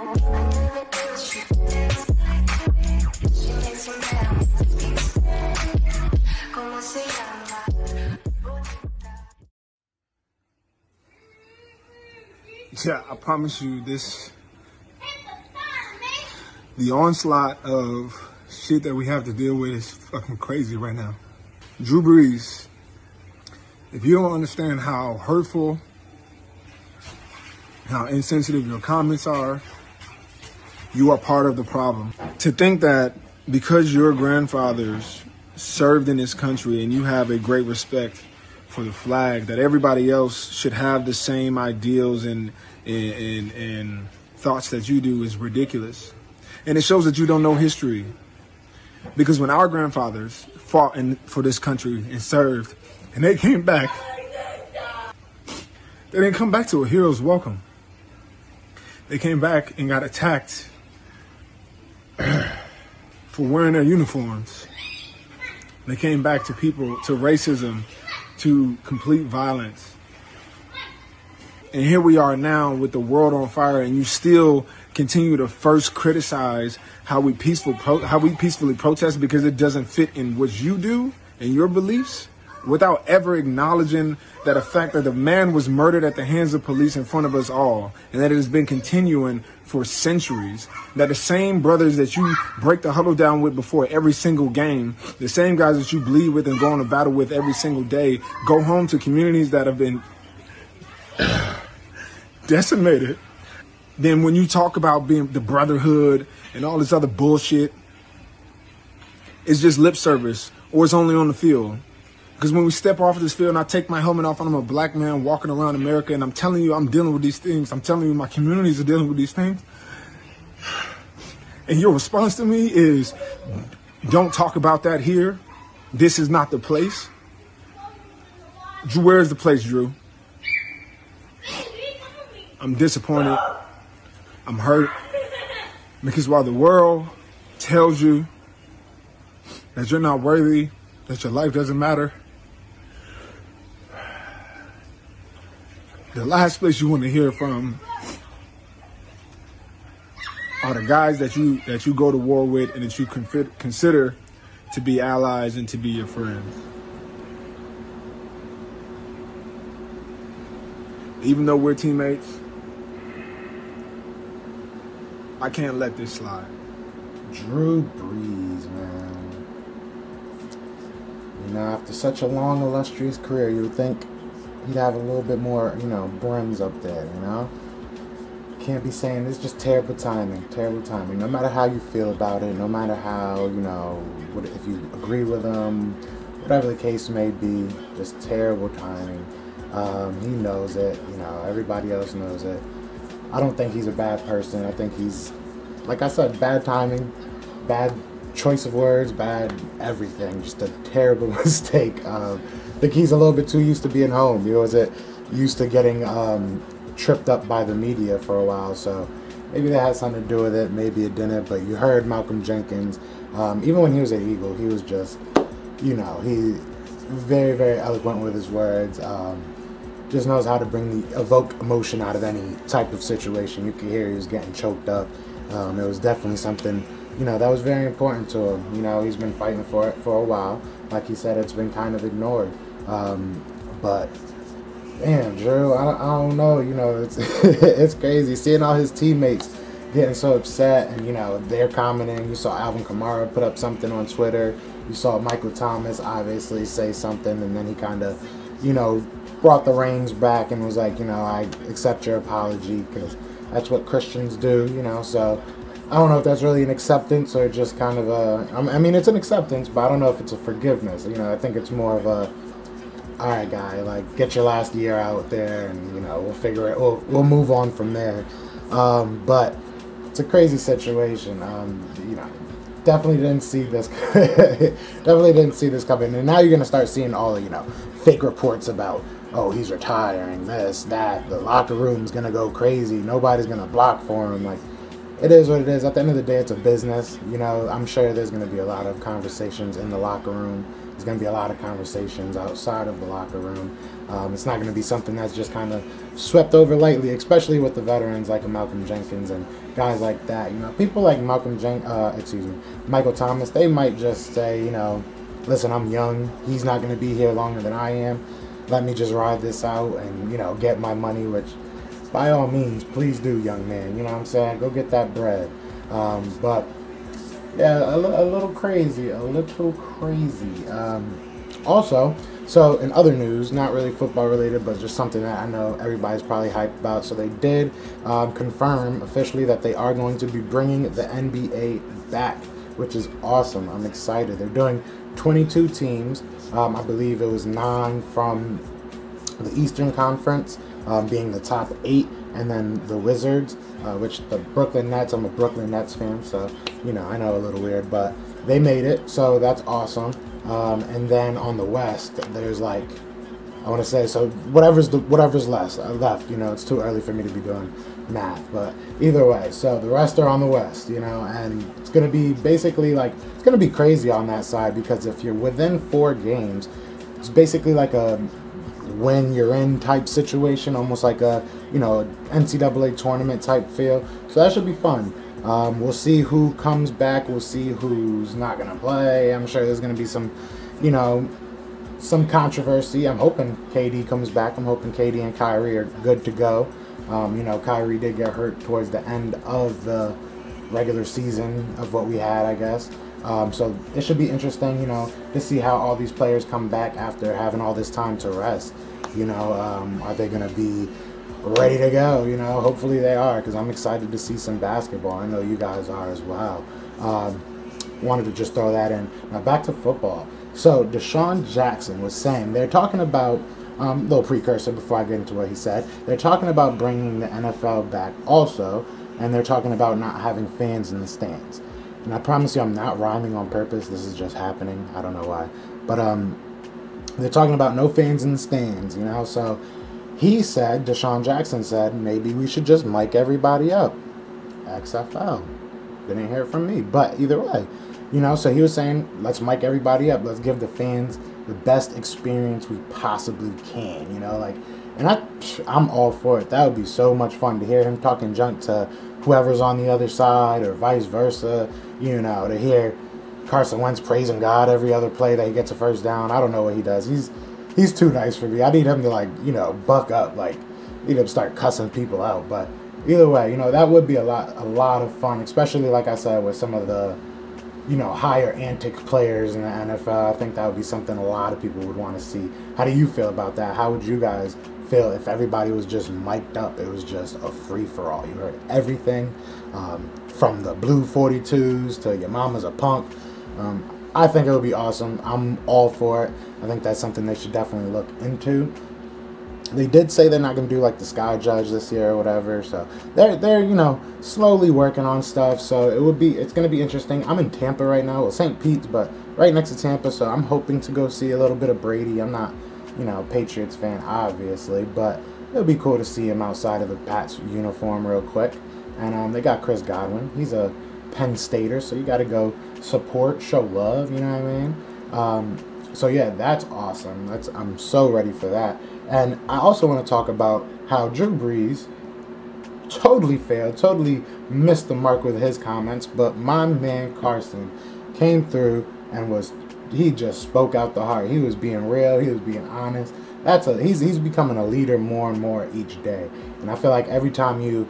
Yeah, I promise you this, the onslaught of shit that we have to deal with is fucking crazy right now. Drew Brees, if you don't understand how hurtful, how insensitive your comments are, you are part of the problem. To think that because your grandfathers served in this country and you have a great respect for the flag, that everybody else should have the same ideals and thoughts that you do is ridiculous. And it shows that you don't know history. Because when our grandfathers fought for this country and served, and they came back, they didn't come back to a hero's welcome. They came back and got attacked for wearing their uniforms. They came back to racism, to complete violence. And here we are now with the world on fire, and you still continue to first criticize how we peacefully protest because it doesn't fit in what you do and your beliefs, without ever acknowledging that the fact that the man was murdered at the hands of police in front of us all, and that it has been continuing for centuries, that the same brothers that you break the huddle down with before every single game, the same guys that you bleed with and go on a battle with every single day, go home to communities that have been decimated. Then when you talk about being the brotherhood and all this other bullshit, it's just lip service, or it's only on the field. Because when we step off of this field and I take my helmet off and I'm a black man walking around America and I'm telling you I'm dealing with these things, I'm telling you my communities are dealing with these things, and your response to me is, don't talk about that here. This is not the place. Drew, where is the place, Drew? I'm disappointed. I'm hurt. Because while the world tells you that you're not worthy, that your life doesn't matter, the last place you want to hear from are the guys that you go to war with and that you consider to be allies and to be your friends. Even though we're teammates, I can't let this slide. Drew Brees, man. You know, after such a long, illustrious career, you would think he'd have a little bit more, brims up there, Can't be saying it's just terrible timing. No matter how you feel about it, no matter how, if you agree with him, whatever the case may be, just terrible timing. He knows it, everybody else knows it. I don't think he's a bad person. I think he's, like I said, bad timing, bad choice of words, bad everything. Just a terrible mistake. I think he's a little bit too used to being home. Used to getting tripped up by the media for a while. So maybe that has something to do with it. Maybe it didn't. But you heard Malcolm Jenkins. Even when he was an Eagle, he was just, he very, very eloquent with his words. Just knows how to evoke emotion out of any type of situation. You could hear he was getting choked up. It was definitely something, that was very important to him. He's been fighting for it for a while. Like he said, it's been kind of ignored. But, damn, Drew, I don't know. It's it's crazy. Seeing all his teammates getting so upset and, they're commenting. You saw Alvin Kamara put up something on Twitter. You saw Michael Thomas obviously say something, and then he kind of, brought the reins back and was like, I accept your apology, because that's what Christians do, so I don't know if that's really an acceptance or just kind of it's an acceptance, but I don't know if it's a forgiveness. I think it's more of a, all right, guy, like, get your last year out there and, we'll figure it, we'll move on from there. But it's a crazy situation. Definitely didn't see this. Definitely didn't see this coming. And now you're gonna start seeing all the fake reports about, oh, he's retiring, this, that. The locker room's gonna go crazy. Nobody's gonna block for him. Like, it is what it is. At the end of the day, it's a business. I'm sure there's gonna be a lot of conversations in the locker room. There's gonna be a lot of conversations outside of the locker room. It's not going to be something that's just kind of swept over lightly, especially with the veterans like Malcolm Jenkins and guys like that. You know, people like Michael Thomas, they might just say, you know, listen, I'm young. He's not going to be here longer than I am. Let me just ride this out and, you know, get my money, which by all means, please do, young man. You know what I'm saying? Go get that bread. But yeah, a little crazy, also, so in other news, not really football related, but just something that I know everybody's probably hyped about. So they did confirm officially that they are going to be bringing the NBA back, which is awesome. I'm excited. They're doing 22 teams. I believe it was 9 from the Eastern Conference, being the top 8, and then the Wizards, which the Brooklyn Nets. I'm a Brooklyn Nets fan, so you know, I know, a little weird, but they made it, so that's awesome. And then on the West, there's like, I want to say, so whatever's left. You know, it's too early for me to be doing math, but either way, so the rest are on the West, you know, and it's gonna be basically like, it's gonna be crazy on that side, because if you're within 4 games, it's basically like a win you're in type situation, almost like a, you know, NCAA tournament type feel. So that should be fun. We'll see who comes back. We'll see who's not gonna play. I'm sure there's gonna be some, you know, some controversy. I'm hoping KD comes back. I'm hoping KD and Kyrie are good to go. You know, Kyrie did get hurt towards the end of the regular season of what we had, I guess. So it should be interesting, you know, to see how all these players come back after having all this time to rest. You know, are they going to be ready to go? You know, hopefully they are, because I'm excited to see some basketball. I know you guys are as well. Wanted to just throw that in. Now back to football. So Deshaun Jackson was saying, they're talking about, little precursor before I get into what he said, they're talking about bringing the NFL back also, and they're talking about not having fans in the stands. And I promise you, I'm not rhyming on purpose. This is just happening. I don't know why. But they're talking about no fans in the stands, you know. So he said, Deshaun Jackson said, maybe we should just mic everybody up. XFL. Didn't hear it from me. But either way, you know, so he was saying, let's mic everybody up. Let's give the fans the best experience we possibly can, you know. Like, and I'm all for it. That would be so much fun to hear him talking junk to whoever's on the other side, or vice versa. You know, to hear Carson Wentz praising God every other play that he gets a first down. I don't know what he does. He's too nice for me. I need him to, like, you know, buck up, like, need him to start cussing people out. But either way, you know, that would be a lot of fun, especially, like I said, with some of the, you know, higher antic players in the NFL. I think that would be something a lot of people would want to see. How do you feel about that? How would you guys feel if everybody was just mic'd up? It was just a free-for-all. You heard everything, from the blue 42s to your mama's a punk. I think it would be awesome. I'm all for it. I think that's something they should definitely look into. They did say they're not going to do like the Sky Judge this year or whatever, so they're you know, slowly working on stuff. So it's going to be interesting. I'm in Tampa right now, well, St. Pete's, but right next to Tampa, so I'm hoping to go see a little bit of Brady. I'm not, you know, a Patriots fan obviously, but it'll be cool to see him outside of the Pats uniform real quick. And they got Chris Godwin. He's a Penn Stater, so you got to go support, show love. You know what I mean? So yeah, that's awesome. I'm so ready for that. And I also want to talk about how Drew Brees totally failed, totally missed the mark with his comments. But my man Carson came through and he just spoke out the heart. He was being real. He was being honest. He's becoming a leader more and more each day. And I feel like every time you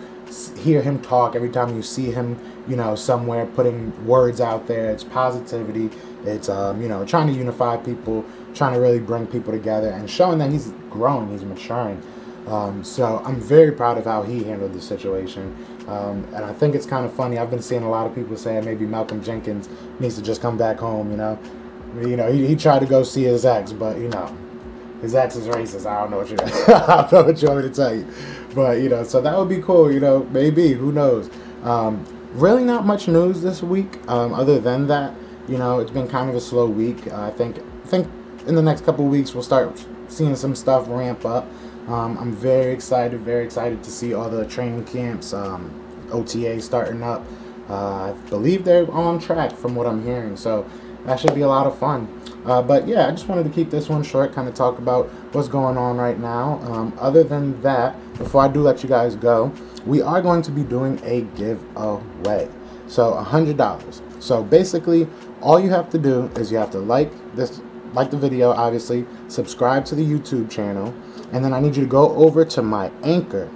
hear him talk, every time you see him, you know, somewhere putting words out there, it's positivity. It's you know, trying to unify people, trying to really bring people together, and showing that he's growing, he's maturing. So I'm very proud of how he handled the situation. And I think it's kind of funny. I've been seeing a lot of people saying maybe Malcolm Jenkins needs to just come back home. You know, he tried to go see his ex, but you know, his ex is racist. I don't know what I don't know what you want me to tell you, but you know, so that would be cool. You know, maybe, who knows? Really, not much news this week. Other than that, you know, it's been kind of a slow week. I think in the next couple of weeks we'll start seeing some stuff ramp up. I'm very excited to see all the training camps, OTA starting up. I believe they're on track from what I'm hearing. So That should be a lot of fun. But yeah, I just wanted to keep this one short, kind of talk about what's going on right now. Other than that, before I do let you guys go, we are going to be doing a giveaway. So $100. So basically, all you have to do is you have to like the video, obviously, subscribe to the YouTube channel, and then I need you to go over to my Anchor,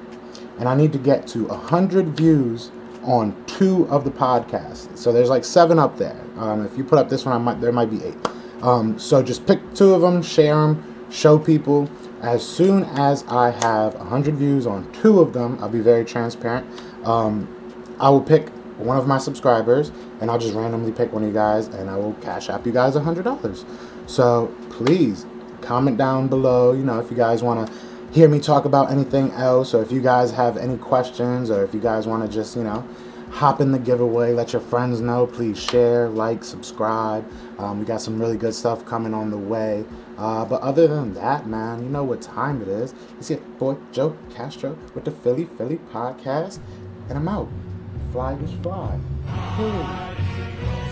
and I need to get to 100 views on 2 of the podcasts. So there's like 7 up there. If you put up this one, there might be 8. So just pick 2 of them, share them, show people. As soon as I have 100 views on 2 of them, I'll be very transparent. I will pick one of my subscribers, and I'll just randomly pick one of you guys, and I will cash app you guys $100. So please comment down below, you know, if you guys want to hear me talk about anything else, or if you guys have any questions, or if you guys want to just, you know, hop in the giveaway, let your friends know. Please share, like, subscribe. We got some really good stuff coming on the way. But other than that, man, you know what time it is. It's your boy Joe Castro with the Philly Podcast, and I'm out. Fly, just fly. Hey.